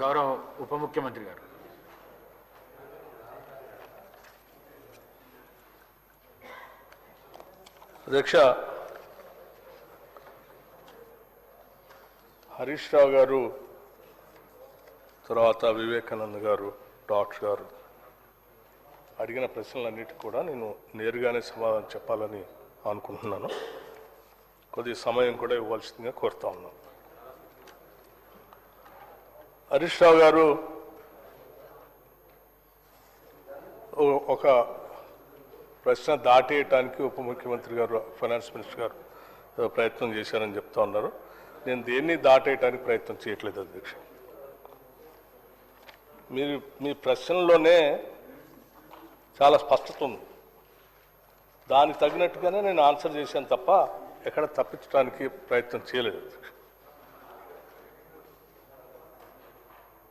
గౌరవ ఉప ముఖ్యమంత్రి గారు. అధ్యక్ష, హరీష్ రావు గారు, తర్వాత వివేకానంద గారు, డాక్టర్ గారు అడిగిన ప్రశ్నలన్నిటికీ కూడా నేను నేరుగానే సమాధానం చెప్పాలని అనుకుంటున్నాను. కొద్ది సమయం కూడా ఇవ్వాల్సిందిగా కోరుతా ఉన్నాను. హరీష్ రావు గారు ఒక ప్రశ్న దాటేయటానికి ఉప ముఖ్యమంత్రి గారు, ఫైనాన్స్ మినిస్టర్ గారు ప్రయత్నం చేశారని చెప్తా ఉన్నారు. నేను దేన్ని దాటేయటానికి ప్రయత్నం చేయట్లేదు అధ్యక్ష. మీ ప్రశ్నలోనే చాలా స్పష్టత ఉంది. దానికి తగినట్టుగానే నేను ఆన్సర్ చేశాను తప్ప ఎక్కడ తప్పించడానికి ప్రయత్నం చేయలేదు అధ్యక్ష.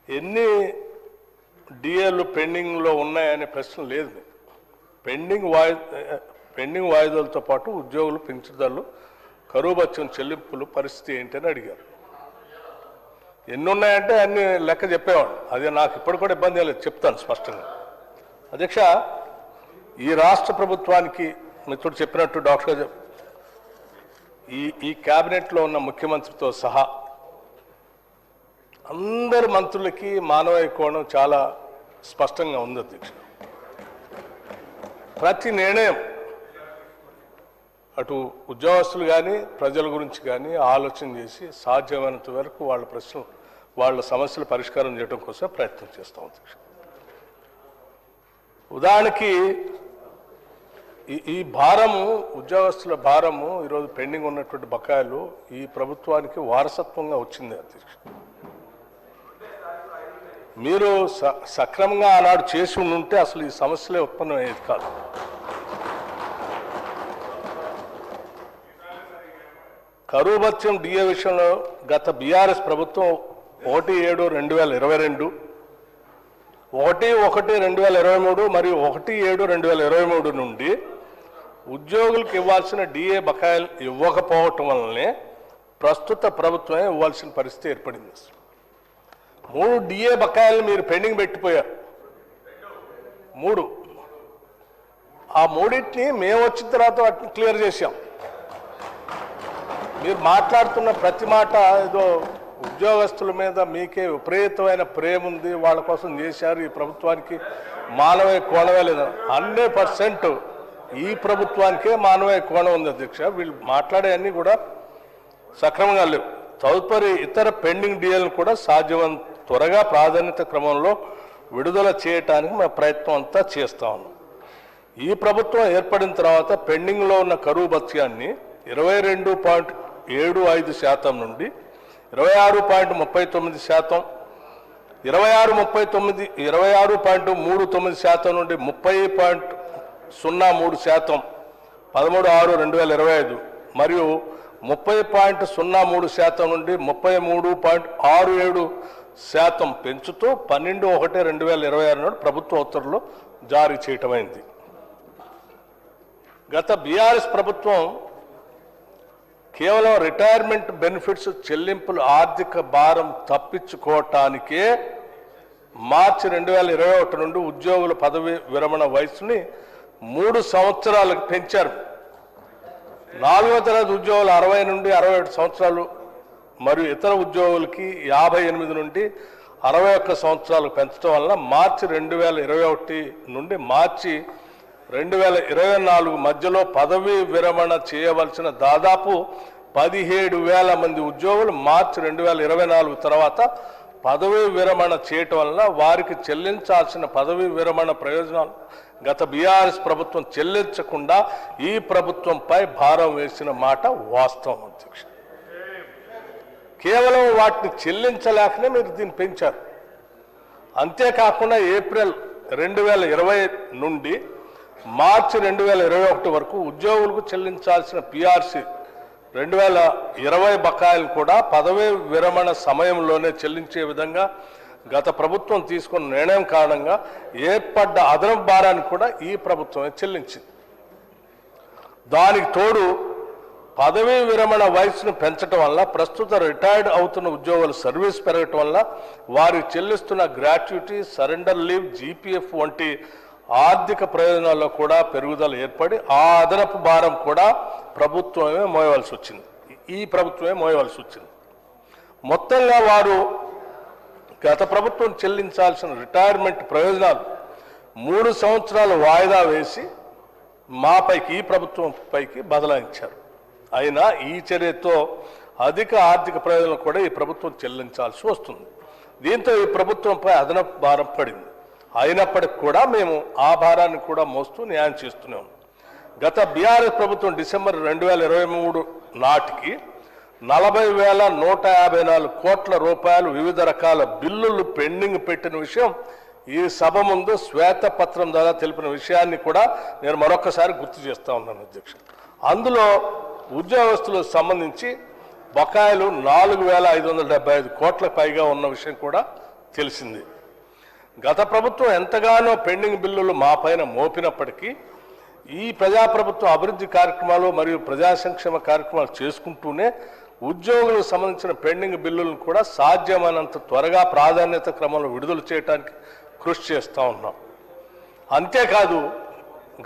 ఎన్ని డిఏలు పెండింగ్లో ఉన్నాయనే ప్రశ్న లేదు. పెండింగ్ వాయిదాలతో పాటు ఉద్యోగులు, పెన్షన్దారులు కరువు భత్యం చెల్లింపులు పరిస్థితి ఏంటని అడిగారు. ఎన్ని ఉన్నాయంటే అన్ని లెక్క చెప్పేవాడు. అదే నాకు ఇప్పుడు కూడా ఇబ్బంది లేదు, చెప్తాను స్పష్టంగా. అధ్యక్ష, ఈ రాష్ట్ర ప్రభుత్వానికి మిత్రుడు చెప్పినట్టు డాక్టర్ గారు ఈ క్యాబినెట్లో ఉన్న ముఖ్యమంత్రితో సహా అందరు మంత్రులకి మానవీయ కోణం చాలా స్పష్టంగా ఉంది అధ్యక్ష. ప్రతి నిర్ణయం అటు ఉద్యోగస్తులు కానీ ప్రజల గురించి కానీ ఆలోచన చేసి సాధ్యమైనంత వరకు వాళ్ళ ప్రశ్నలు, వాళ్ళ సమస్యలు పరిష్కారం చేయడం కోసం ప్రయత్నం చేస్తాం అధ్యక్ష. ఉదాహరణకి ఈ భారము, ఉద్యోగస్తుల భారము, ఈరోజు పెండింగ్ ఉన్నటువంటి బకాయిలు ఈ ప్రభుత్వానికి వారసత్వంగా వచ్చింది అధ్యక్ష. మీరు సక్రమంగా ఆనాడు చేసి ఉంటే అసలు ఈ సమస్యలే ఉత్పన్నమయ్యేది కాదు. కరువు భత్యం డిఏ విషయంలో గత బీఆర్ఎస్ ప్రభుత్వం 1/7/2022, 1/1/2023 మరియు 1/7/2023 నుండి ఉద్యోగులకు ఇవ్వాల్సిన డిఏ బకాయిలు ఇవ్వకపోవటం వల్లనే ప్రస్తుత ప్రభుత్వమే ఇవ్వాల్సిన పరిస్థితి ఏర్పడింది. 3 డిఏ బకాయిలు మీరు పెండింగ్ పెట్టిపోయారు. 3. ఆ 3టిని మేము వచ్చిన తర్వాత వాటిని క్లియర్ చేశాం. మీరు మాట్లాడుతున్న ప్రతి మాట ఏదో ఉద్యోగస్తుల మీద మీకే విపరీతమైన ప్రేమ ఉంది, వాళ్ళ కోసం చేశారు, ఈ ప్రభుత్వానికి మానవీయ కోణమే లేదు. 100% ఈ ప్రభుత్వానికే మానవీయ కోణం ఉంది అధ్యక్ష. వీళ్ళు మాట్లాడే అన్నీ కూడా సక్రమంగా లేవు. తదుపరి ఇతర పెండింగ్ డిఏలను కూడా సాధ్యమైనంత త్వరగా ప్రాధాన్యత క్రమంలో విడుదల చేయటానికి మా ప్రయత్నం అంతా చేస్తా ఉన్నాం. ఈ ప్రభుత్వం ఏర్పడిన తర్వాత పెండింగ్లో ఉన్న కరువు భత్యాన్ని 22.75% నుండి 26.39%, 26.39% నుండి 30.03%, 13/6/2025 మరియు 30.03% నుండి 33.67% పెంచుతూ 12/1/2026 నాడు ప్రభుత్వ ఉత్తర్వులు జారీ చేయటమైంది. గత బీఆర్ఎస్ ప్రభుత్వం కేవలం రిటైర్మెంట్ బెనిఫిట్స్ చెల్లింపులు ఆర్థిక భారం తప్పించుకోవటానికే మార్చి 2021 నుండి ఉద్యోగుల పదవి విరమణ వయసుని 3 సంవత్సరాలకు పెంచారు. 4వ తరగతి ఉద్యోగులు 60 నుండి 67 సంవత్సరాలు మరియు ఇతర ఉద్యోగులకి 58 నుండి 61 సంవత్సరాలకు పెంచడం వల్ల మార్చి 2021 నుండి మార్చి 2024 మధ్యలో పదవీ విరమణ చేయవలసిన దాదాపు 17,000 మంది ఉద్యోగులు మార్చి 2024 తర్వాత పదవీ విరమణ చేయటం వల్ల వారికి చెల్లించాల్సిన పదవీ విరమణ ప్రయోజనాలు గత బీఆర్ఎస్ ప్రభుత్వం చెల్లించకుండా ఈ ప్రభుత్వంపై భారం వేసిన మాట వాస్తవం అధ్యక్ష. కేవలం వాటిని చెల్లించలేకనే మీరు దీన్ని పెంచారు. అంతేకాకుండా ఏప్రిల్ 2020 నుండి మార్చి 2021 వరకు ఉద్యోగులకు చెల్లించాల్సిన పిఆర్సి 2020 బకాయిలు కూడా పదవీ విరమణ సమయంలోనే చెల్లించే విధంగా గత ప్రభుత్వం తీసుకున్న నిర్ణయం కారణంగా ఏర్పడ్డ అదనపు భారాన్ని కూడా ఈ ప్రభుత్వమే చెల్లించింది. దానికి తోడు పదవీ విరమణ వయసును పెంచడం వల్ల ప్రస్తుత రిటైర్డ్ అవుతున్న ఉద్యోగుల సర్వీస్ పెరగటం వల్ల వారు చెల్లిస్తున్న గ్రాట్యుటీ, సరెండర్ లీవ్, జీపీఎఫ్ వంటి ఆర్థిక ప్రయోజనాల్లో కూడా పెరుగుదల ఏర్పడి ఆ అదనపు భారం కూడా ప్రభుత్వమే మోయవలసి వచ్చింది. ఈ ప్రభుత్వమే మోయవలసి వచ్చింది. మొత్తంగా వారు గత ప్రభుత్వం చెల్లించాల్సిన రిటైర్మెంట్ ప్రయోజనాలు 3 సంవత్సరాలు వాయిదా వేసి మాపైకి, ఈ ప్రభుత్వం పైకి బదలాయించారు. అయినా ఈ చర్యతో అధిక ఆర్థిక ప్రయోజనం కూడా ఈ ప్రభుత్వం చెల్లించాల్సి వస్తుంది. దీంతో ఈ ప్రభుత్వంపై అదనపు భారం పడింది. అయినప్పటికీ కూడా మేము ఆ భారాన్ని కూడా మోస్తూ న్యాయం చేస్తూనే ఉన్నాం. గత బీఆర్ఎస్ ప్రభుత్వం డిసెంబర్ 2023 నాటికి 40,154 కోట్ల రూపాయలు వివిధ రకాల బిల్లులు పెండింగ్ పెట్టిన విషయం ఈ సభ ముందు శ్వేతపత్రం ద్వారా తెలిపిన విషయాన్ని కూడా నేను మరొకసారి గుర్తు చేస్తా ఉన్నాను అధ్యక్ష. అందులో ఉద్యోగస్తులకు సంబంధించి బకాయిలు 4,575 కోట్లకు పైగా ఉన్న విషయం కూడా తెలిసింది. గత ప్రభుత్వం ఎంతగానో పెండింగ్ బిల్లులు మా పైన మోపినప్పటికీ ఈ ప్రజాప్రభుత్వం అభివృద్ధి కార్యక్రమాలు మరియు ప్రజా సంక్షేమ కార్యక్రమాలు చేసుకుంటూనే ఉద్యోగులకు సంబంధించిన పెండింగ్ బిల్లులను కూడా సాధ్యమైనంత త్వరగా ప్రాధాన్యత క్రమంలో విడుదల చేయడానికి కృషి చేస్తూ ఉన్నాం. అంతేకాదు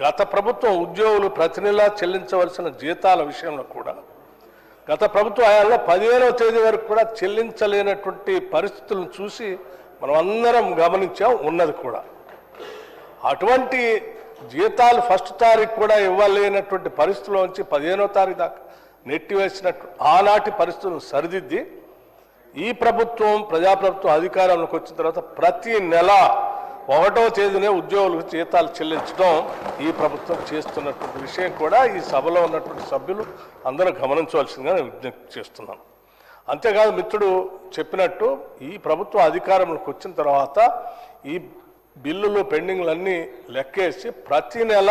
గత ప్రభుత్వం ఉద్యోగులు ప్రతి నెలా చెల్లించవలసిన జీతాల విషయంలో కూడా గత ప్రభుత్వ హయాంలో 15వ తేదీ వరకు కూడా చెల్లించలేనటువంటి పరిస్థితులను చూసి మనం అందరం గమనించాం, ఉన్నది కూడా. అటువంటి జీతాలు 1వ తారీఖు కూడా ఇవ్వలేనటువంటి పరిస్థితుల్లో నుంచి 15వ తారీఖు దాకా నెట్టివేసినట్టు ఆనాటి పరిస్థితులను సరిదిద్ది ఈ ప్రభుత్వం, ప్రజాప్రభుత్వం అధికారంలోకి వచ్చిన తర్వాత ప్రతి నెల 1వ తేదీనే ఉద్యోగులకు జీతాలు చెల్లించడం ఈ ప్రభుత్వం చేస్తున్నటువంటి విషయం కూడా ఈ సభలో ఉన్నటువంటి సభ్యులు అందరూ గమనించవలసిందిగా నేను విజ్ఞప్తి చేస్తున్నాను. అంతేకాదు మిత్రుడు చెప్పినట్టు ఈ ప్రభుత్వం అధికారంలోకి వచ్చిన తర్వాత ఈ బిల్లులు పెండింగ్లన్నీ లెక్కేసి ప్రతి నెల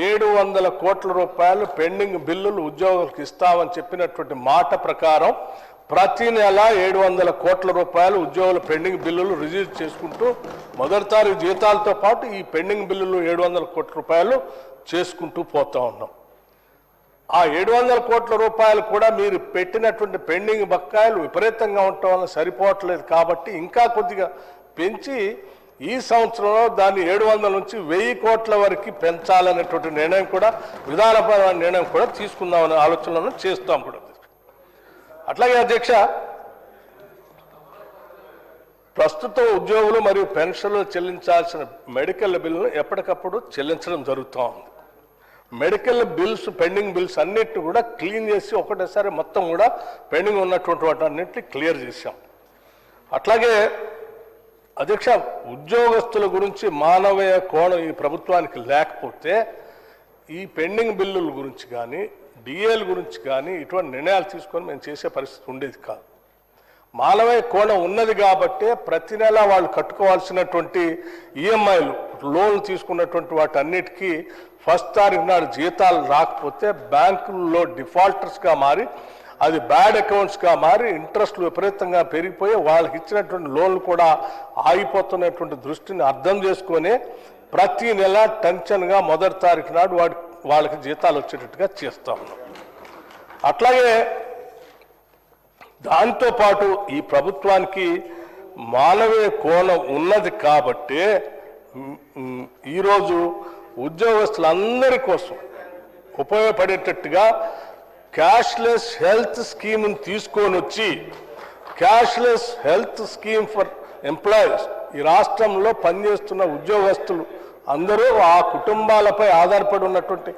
700 కోట్ల రూపాయలు పెండింగ్ బిల్లులు ఉద్యోగులకు ఇస్తామని చెప్పినటువంటి మాట ప్రకారం ప్రతి నెల 700 కోట్ల రూపాయలు ఉద్యోగుల పెండింగ్ బిల్లులు రిలీజ్ చేసుకుంటూ మొదటి తారీఖు జీతాలతో పాటు ఈ పెండింగ్ బిల్లులు 700 కోట్ల రూపాయలు చేసుకుంటూ పోతా ఉన్నాం. ఆ 700 కోట్ల రూపాయలు కూడా మీరు పెట్టినటువంటి పెండింగ్ బకాయిలు విపరీతంగా ఉండటం వల్ల సరిపోవట్లేదు కాబట్టి ఇంకా కొద్దిగా పెంచి ఈ సంవత్సరంలో దాన్ని 700 నుంచి 1000 కోట్ల వరకు పెంచాలనేటువంటి నిర్ణయం కూడా, విధానపరమైన నిర్ణయం కూడా తీసుకుందామనే ఆలోచనలను చేస్తాం కూడా. అట్లాగే అధ్యక్ష, ప్రస్తుతం ఉద్యోగులు మరియు పెన్షన్లు చెల్లించాల్సిన మెడికల్ బిల్లును ఎప్పటికప్పుడు చెల్లించడం జరుగుతూ ఉంది. మెడికల్ బిల్స్, పెండింగ్ బిల్స్ అన్నిటిని కూడా క్లీన్ చేసి ఒకటేసారి మొత్తం కూడా పెండింగ్ ఉన్నటువంటి వాటన్నిటిని క్లియర్ చేశాం. అట్లాగే అధ్యక్ష, ఉద్యోగస్తుల గురించి మానవీయ కోణం ఈ ప్రభుత్వానికి లేకపోతే ఈ పెండింగ్ బిల్లుల గురించి కానీ, డిఏల గురించి కానీ ఇటువంటి నిర్ణయాలు తీసుకొని మేము చేసే పరిస్థితి ఉండేది కాదు. మానవీయ కోణం ఉన్నది కాబట్టే ప్రతి నెల వాళ్ళు కట్టుకోవాల్సినటువంటి ఈఎంఐలు, లోన్లు తీసుకున్నటువంటి వాటన్నిటికీ 1వ తారీఖు నాడు జీతాలు రాకపోతే బ్యాంకుల్లో డిఫాల్టర్స్గా మారి, అది బ్యాడ్ అకౌంట్స్గా మారి ఇంట్రెస్ట్లు విపరీతంగా పెరిగిపోయి వాళ్ళకి ఇచ్చినటువంటి లోన్లు కూడా ఆగిపోతున్నటువంటి దృష్టిని అర్థం చేసుకొని ప్రతి నెల టెన్షన్గా మొదటి తారీఖు నాడు వాళ్ళకి జీతాలు వచ్చేటట్టుగా చేస్తా ఉన్నాం. అట్లాగే దాంతోపాటు ఈ ప్రభుత్వానికి మానవీయ కోణం ఉన్నది కాబట్టే ఈరోజు ఉద్యోగస్తులందరి కోసం ఉపయోగపడేటట్టుగా క్యాష్లెస్ హెల్త్ స్కీమ్ని తీసుకొని వచ్చి, cashless health scheme for employees, ఈ రాష్ట్రంలో పనిచేస్తున్న ఉద్యోగస్తులు అందరూ ఆ కుటుంబాలపై ఆధారపడి ఉన్నటువంటి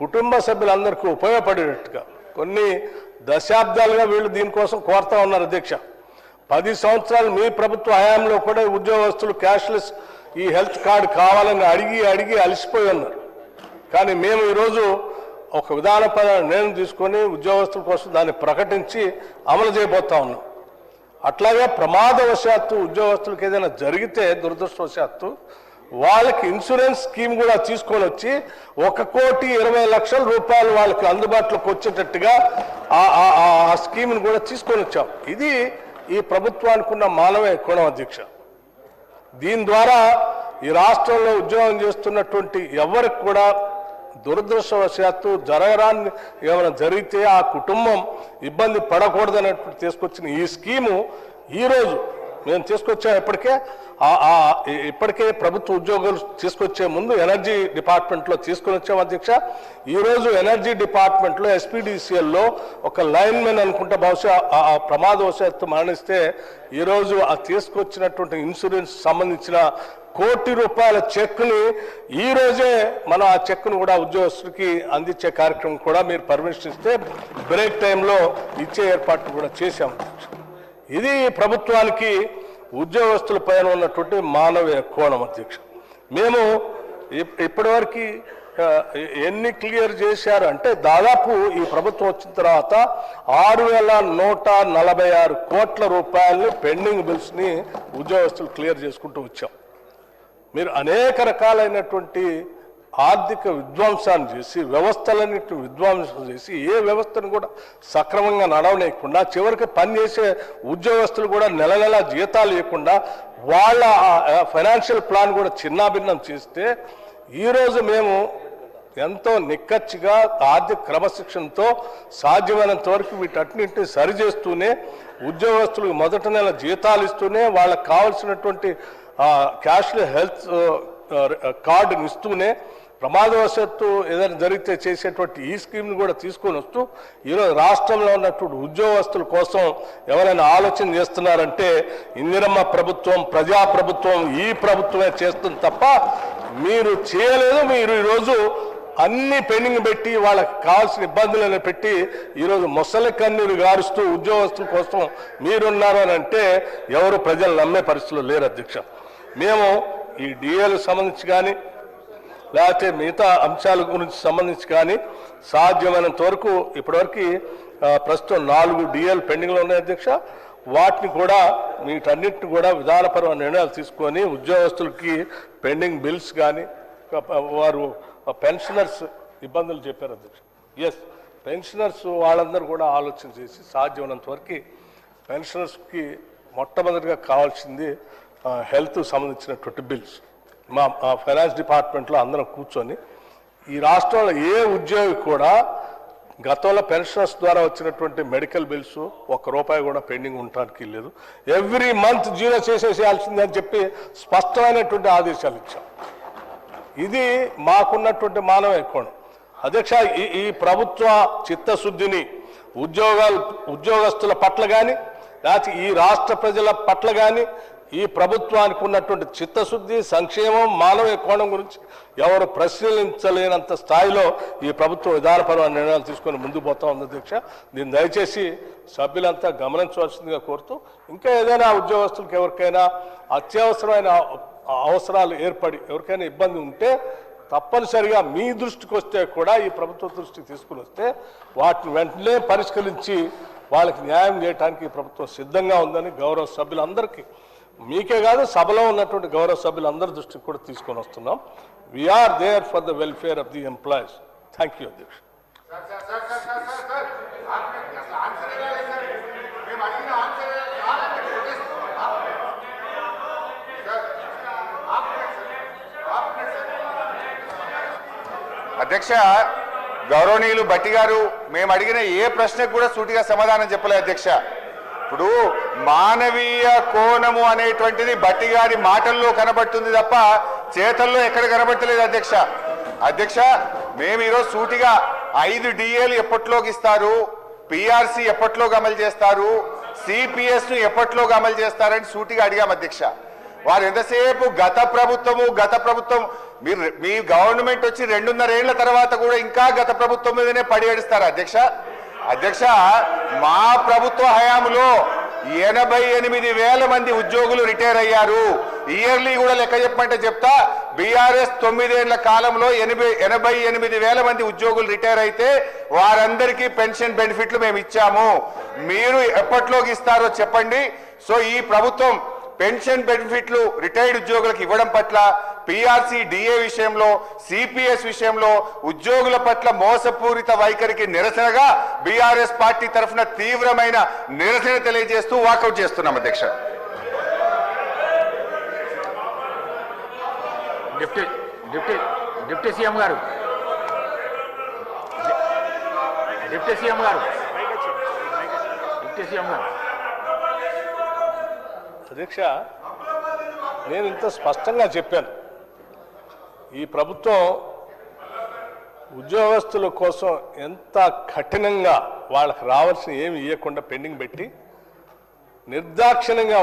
కుటుంబ సభ్యులందరికీ ఉపయోగపడేటట్టుగా కొన్ని దశాబ్దాలుగా వీళ్ళు దీనికోసం కోరుతా ఉన్నారు అధ్యక్ష. 10 సంవత్సరాలు మీ ప్రభుత్వ హయాంలో కూడా ఉద్యోగస్తులు క్యాష్లెస్ ఈ హెల్త్ కార్డు కావాలని అడిగి అలసిపోయి ఉన్నారు. కానీ మేము ఈరోజు ఒక విధానపరమైన నిర్ణయం తీసుకొని ఉద్యోగస్తుల కోసం దాన్ని ప్రకటించి అమలు చేయబోతా ఉన్నాం. అట్లాగే ప్రమాదవశాత్తు ఉద్యోగస్తులకు ఏదైనా జరిగితే దురదృష్టవశాత్తు వాళ్ళకి ఇన్సూరెన్స్ స్కీమ్ కూడా తీసుకొని వచ్చి 1,20,00,000 రూపాయలు వాళ్ళకి అందుబాటులోకి వచ్చేటట్టుగా ఆ స్కీమ్ని కూడా తీసుకొని వచ్చాం. ఇది ఈ ప్రభుత్వానికి ఉన్న మానవీయ కోణం అధ్యక్ష. దీని ద్వారా ఈ రాష్ట్రంలో ఉద్యోగం చేస్తున్నటువంటి ఎవరికి కూడా దురదృష్టవశాత్తు జరగరాని ఏమైనా జరిగితే ఆ కుటుంబం ఇబ్బంది పడకూడదన్నట్టు తీసుకొచ్చిన ఈ స్కీము ఈరోజు మేము తీసుకొచ్చాం. ఇప్పటికే ప్రభుత్వ ఉద్యోగులు తీసుకొచ్చే ముందు ఎనర్జీ డిపార్ట్మెంట్లో తీసుకొని వచ్చాం అధ్యక్ష. ఈరోజు ఎనర్జీ డిపార్ట్మెంట్లో ఎస్పీడీసీఎల్లో ఒక లైన్మెన్ అనుకుంటా బహుశా ఆ ప్రమాదవశాత్తు మరణిస్తే ఈరోజు ఆ తీసుకొచ్చినటువంటి ఇన్సూరెన్స్ సంబంధించిన ₹1,00,00,000 చెక్ని ఈ రోజే మనం ఆ చెక్ను కూడా ఉద్యోగస్తుడికి అందించే కార్యక్రమం కూడా మీరు పర్మిషన్ ఇస్తే బ్రేక్ టైంలో ఇచ్చే ఏర్పాట్లు కూడా చేశాం. ఇది ప్రభుత్వానికి ఉద్యోగస్తుల పైన ఉన్నటువంటి మానవీయ కోణం అధ్యక్ష. మేము ఇప్పటివరకు ఎన్ని క్లియర్ చేశారు అంటే దాదాపు ఈ ప్రభుత్వం వచ్చిన తర్వాత ₹6,146 కోట్ల పెండింగ్ బిల్స్ని ఉద్యోగస్తులు క్లియర్ చేసుకుంటూ వచ్చాం. మీరు అనేక రకాలైనటువంటి ఆర్థిక విధ్వంసాన్ని చేసి వ్యవస్థలన్నింటినీ విధ్వంసం చేసి ఏ వ్యవస్థను కూడా సక్రమంగా నడవలేకుండా చివరికి పనిచేసే ఉద్యోగస్తులు కూడా నెల నెల జీతాలు ఇవ్వకుండా వాళ్ళ ఫైనాన్షియల్ ప్లాన్ కూడా చిన్నాభిన్నం చేస్తే ఈరోజు మేము ఎంతో నిక్కచ్చిగా ఆర్థిక క్రమశిక్షణతో సాధ్యమైనంత వరకు వీటన్నింటినీ సరిచేస్తూనే ఉద్యోగస్తులకు మొదటి నెల జీతాలు ఇస్తూనే వాళ్ళకు కావాల్సినటువంటి క్యాష్లెస్ హెల్త్ కార్డుని ఇస్తూనే ప్రమాదవశాత్తు ఏదైనా జరిగితే చేసేటువంటి ఈ స్కీమ్ని కూడా తీసుకొని వస్తూ ఈరోజు రాష్ట్రంలో ఉన్నటువంటి ఉద్యోగస్తుల కోసం ఎవరైనా ఆలోచన చేస్తున్నారంటే ఇందిరమ్మ ప్రభుత్వం ప్రజాప్రభుత్వం ఈ ప్రభుత్వమే చేస్తుంది తప్ప మీరు చేయలేదు. మీరు ఈరోజు అన్ని పెండింగ్ పెట్టి వాళ్ళకి కావాల్సిన ఇబ్బందులను పెట్టి ఈరోజు మొసలి కన్నీరు గారుస్తూ ఉద్యోగస్తుల కోసం మీరున్నారు అని అంటే ఎవరు ప్రజలు నమ్మే పరిస్థితులు లేరు అధ్యక్ష. మేము ఈ డిఏలకు సంబంధించి కానీ లేకపోతే మిగతా అంశాల గురించి సంబంధించి కానీ సాధ్యమైనంత వరకు ఇప్పటివరకు ప్రస్తుతం 4 డిఏలు పెండింగ్లో ఉన్నాయి అధ్యక్ష. వాటిని కూడా వీటన్నిటిని కూడా విధానపరమైన నిర్ణయాలు తీసుకొని ఉద్యోగస్తులకి పెండింగ్ బిల్స్ కానీ వారు పెన్షనర్స్ ఇబ్బందులు చెప్పారు అధ్యక్ష. ఎస్, పెన్షనర్స్ వాళ్ళందరూ కూడా ఆలోచన చేసి సాధ్యమైనంత వరకు పెన్షనర్స్కి మొట్టమొదటిగా కావాల్సింది హెల్త్ సంబంధించినటువంటి బిల్స్. మా ఫైనాన్స్ డిపార్ట్మెంట్లో అందరం కూర్చొని ఈ రాష్ట్రంలో ఏ ఉద్యోగి కూడా గతంలో పెన్షనర్స్ ద్వారా వచ్చినటువంటి మెడికల్ బిల్స్ ₹1 కూడా పెండింగ్ ఉండటానికి లేదు. ఎవ్రీ మంత్ జీరో చేసేసేయాల్సిందే అని చెప్పి స్పష్టమైనటువంటి ఆదేశాలు ఇచ్చాం. ఇది మాకున్నటువంటి మానవ కోణం అధ్యక్ష. ఈ ప్రభుత్వ చిత్తశుద్ధిని ఉద్యోగస్తుల పట్ల కానీ లేకపోతే ఈ రాష్ట్ర ప్రజల పట్ల కానీ ఈ ప్రభుత్వానికి ఉన్నటువంటి చిత్తశుద్ధి సంక్షేమం మానవ కోణం గురించి ఎవరు ప్రశ్నించలేనంత స్థాయిలో ఈ ప్రభుత్వం విధానపరమైన నిర్ణయాలు తీసుకొని ముందుకు పోతా ఉంది అధ్యక్ష. దీన్ని దయచేసి సభ్యులంతా గమనించవలసిందిగా కోరుతూ ఇంకా ఏదైనా ఉద్యోగస్తులకు ఎవరికైనా అత్యవసరమైన అవసరాలు ఏర్పడి ఎవరికైనా ఇబ్బంది ఉంటే తప్పనిసరిగా మీ దృష్టికి వస్తే కూడా ఈ ప్రభుత్వ దృష్టికి తీసుకుని వస్తే వాటిని వెంటనే పరిష్కరించి వాళ్ళకి న్యాయం చేయడానికి ఈ ప్రభుత్వం సిద్ధంగా ఉందని గౌరవ సభ్యులందరికీ మీకే కాదు సభలో ఉన్నటువంటి గౌరవ సభ్యులందరి దృష్టికి కూడా తీసుకొని వస్తున్నాం. We are there for the welfare of the employees. Thank you అధ్యక్ష. అధ్యక్ష, గౌరవనీయులు భట్టి గారు మేము అడిగిన ఏ ప్రశ్నకు కూడా సూటిగా సమాధానం చెప్పలేదు అధ్యక్ష. ఇప్పుడు మానవీయ కోణము అనేటువంటిది భట్టి గారి మాటల్లో కనబడుతుంది తప్ప చేతల్లో ఎక్కడ కనబడతలేదు అధ్యక్ష. అధ్యక్ష, మేము ఈరోజు సూటిగా 5 డిఏలు ఎప్పట్లోకి ఇస్తారు, పిఆర్సీ ఎప్పట్లోకి అమలు చేస్తారు, సిపిఎస్ ను ఎప్పట్లోకి అమలు చేస్తారని సూటిగా అడిగాం అధ్యక్ష. వారు ఎంతసేపు గత ప్రభుత్వం మీ గవర్నమెంట్ వచ్చి 2.5 ఏళ్ల తర్వాత కూడా ఇంకా గత ప్రభుత్వం మీదనే పడి ఏడుస్తారు అధ్యక్ష. అధ్యక్ష, మా ప్రభుత్వ హయాంలో 88,000 మంది ఉద్యోగులు రిటైర్ అయ్యారు. ఇయర్లీ కూడా లెక్క చెప్పమంటే చెప్తా. బీఆర్ఎస్ 9 ఏళ్ల కాలంలో 88,000 మంది ఉద్యోగులు రిటైర్ అయితే వారందరికీ పెన్షన్ బెనిఫిట్లు మేము ఇచ్చాము. మీరు ఎప్పట్లోకి ఇస్తారో చెప్పండి. సో ఈ ప్రభుత్వం పెన్షన్ బెనిఫిట్లు రిటైర్డ్ ఉద్యోగులకు ఇవ్వడం పట్ల, పిఆర్సీ డిఏ విషయంలో, సిపిఎస్ విషయంలో ఉద్యోగుల పట్ల మోసపూరిత వైఖరికి నిరసనగా బీఆర్ఎస్ పార్టీ తరఫున తీవ్రమైన నిరసన తెలియజేస్తూ వాకౌట్ చేస్తున్నాం అధ్యక్ష. డిప్యూటీ సీఎం గారు డిప్యూటీ సీఎం గారు డిప్యూటీ సీఎం గారు అధ్యక్ష, నేను ఇంత స్పష్టంగా చెప్పాను. ఈ ప్రభుత్వం ఉద్యోగస్తుల కోసం ఎంత కఠినంగా వాళ్ళకి రావాల్సిన ఏమి ఇవ్వకుండా పెండింగ్ పెట్టి నిర్దాక్షిణ్యంగా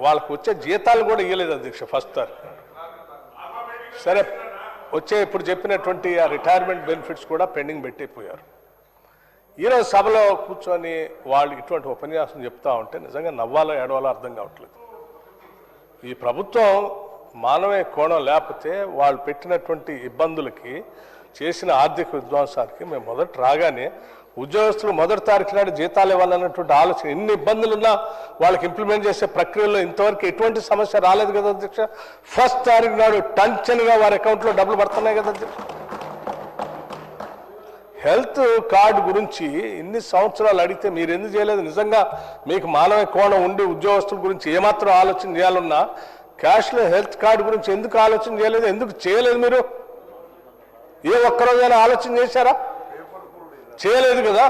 వాళ్ళకు వచ్చే జీతాలు కూడా ఇవ్వలేదు అధ్యక్ష. ఫస్ట్ సరే వచ్చే ఇప్పుడు చెప్పినటువంటి ఆ రిటైర్మెంట్ బెనిఫిట్స్ కూడా పెండింగ్ పెట్టిపోయారు. ఈరోజు సభలో కూర్చొని వాళ్ళు ఇటువంటి ఉపన్యాసం చెప్తా ఉంటే నిజంగా నవ్వాలో ఏడవాలో అర్థం కావట్లేదు. ఈ ప్రభుత్వం మానవీయ కోణం లేకపోతే వాళ్ళు పెట్టినటువంటి ఇబ్బందులకి చేసిన ఆర్థిక విధ్వంసానికి మేము మొదట రాగానే ఉద్యోగస్తులు మొదటి తారీఖు నాడు జీతాలు ఇవ్వాలన్నటువంటి ఆలోచన, ఎన్ని ఇబ్బందులున్నా వాళ్ళకి ఇంప్లిమెంట్ చేసే ప్రక్రియలో ఇంతవరకు ఎటువంటి సమస్య రాలేదు కదా అధ్యక్ష. ఫస్ట్ తారీఖు నాడు టంచన్గా వారి అకౌంట్లో డబ్బులు పడుతున్నాయి కదా అధ్యక్ష. హెల్త్ కార్డు గురించి ఇన్ని సంవత్సరాలు అడిగితే మీరు ఎందుకు చేయలేదు? నిజంగా మీకు మానవ కోణం ఉండి ఉద్యోగస్తుల గురించి ఏమాత్రం ఆలోచన చేయాలన్నా క్యాష్లో హెల్త్ కార్డు గురించి ఎందుకు ఆలోచన చేయలేదు? ఎందుకు చేయలేదు? మీరు ఏ ఒక్కరోజైనా ఆలోచన చేశారా? చేయలేదు కదా.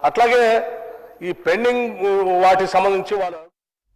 అట్లాగే ఈ పెండింగ్ వాటికి సంబంధించి వాళ్ళు